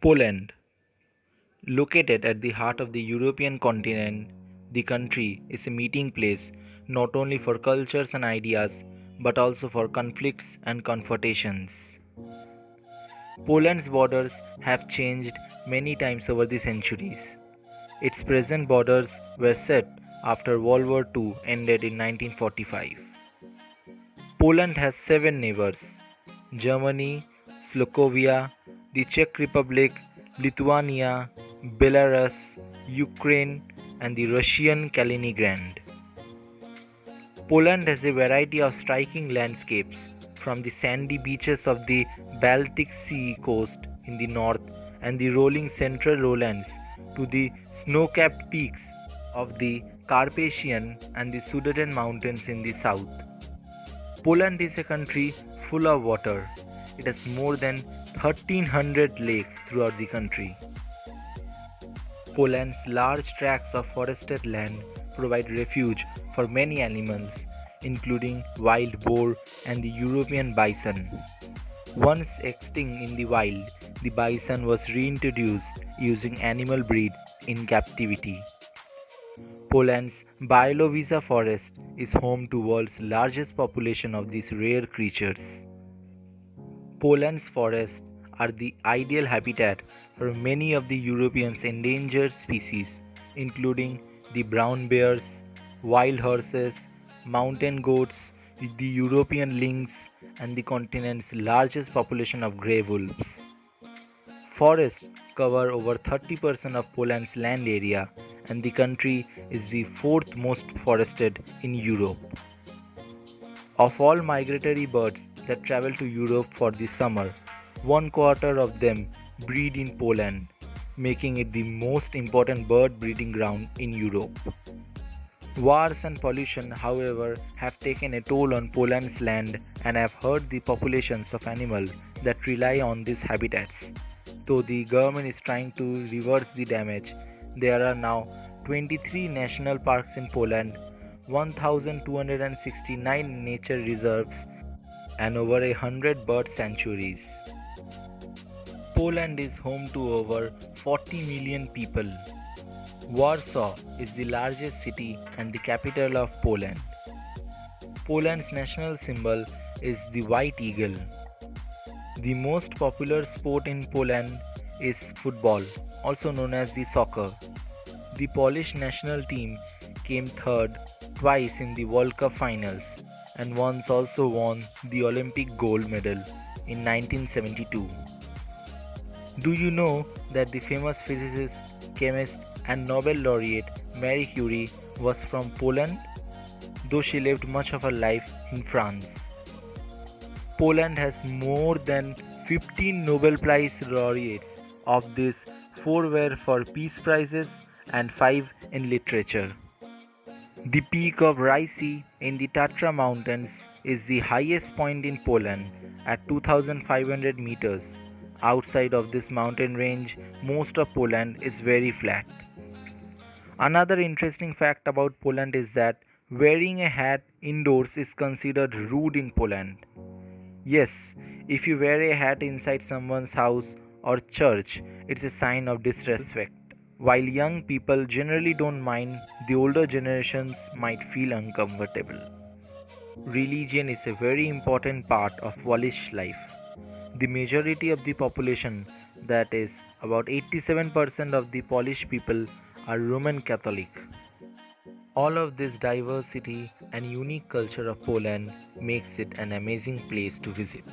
Poland, located at the heart of the European continent, the country is a meeting place not only for cultures and ideas but also for conflicts and confrontations. Poland's borders have changed many times over the centuries. Its present borders were set after World War II ended in 1945. Poland has seven neighbors: Germany, Slovakia, the Czech Republic, Lithuania, Belarus, Ukraine, and the Russian Kaliningrad. Poland has a variety of striking landscapes, from the sandy beaches of the Baltic Sea coast in the north and the rolling central lowlands to the snow capped peaks of the Carpathian and the Sudeten Mountains in the south. Poland is a country full of water. It has more than 1300 lakes throughout the country. Poland's large tracts of forested land provide refuge for many animals, including wild boar and the European bison. Once extinct in the wild, the bison was reintroduced using animal breed in captivity. Poland's Białowieża forest is home to world's largest population of these rare creatures. Poland's forests are the ideal habitat for many of the Europeans' endangered species, including the brown bears, wild horses, mountain goats, the European lynx, and the continent's largest population of grey wolves. Forests cover over 30% of Poland's land area, and the country is the fourth most forested in Europe. Of all migratory birds that travel to Europe for the summer, one quarter of them breed in Poland, making it the most important bird breeding ground in Europe. Wars and pollution, however, have taken a toll on Poland's land and have hurt the populations of animals that rely on these habitats. Though the government is trying to reverse the damage, there are now 23 national parks in Poland, 1,269 nature reserves, and over 100 bird sanctuaries. Poland is home to over 40 million people. Warsaw is the largest city and the capital of Poland. Poland's national symbol is the white eagle. The most popular sport in Poland is football, also known as the soccer. The Polish national team came third twice in the World Cup finals and once also won the Olympic gold medal in 1972. Do you know that the famous physicist, chemist, and Nobel laureate Marie Curie was from Poland, though she lived much of her life in France? Poland has more than 15 Nobel Prize laureates. Of these, 4 were for peace prizes and 5 in literature. The peak of Rysy in the Tatra Mountains is the highest point in Poland at 2,500 meters. Outside of this mountain range, most of Poland is very flat. Another interesting fact about Poland is that wearing a hat indoors is considered rude in Poland. Yes, if you wear a hat inside someone's house or church, it's a sign of disrespect. While young people generally don't mind, the older generations might feel uncomfortable. Religion is a very important part of Polish life. The majority of the population, that is, about 87% of the Polish people, are Roman Catholic. All of this diversity and unique culture of Poland makes it an amazing place to visit.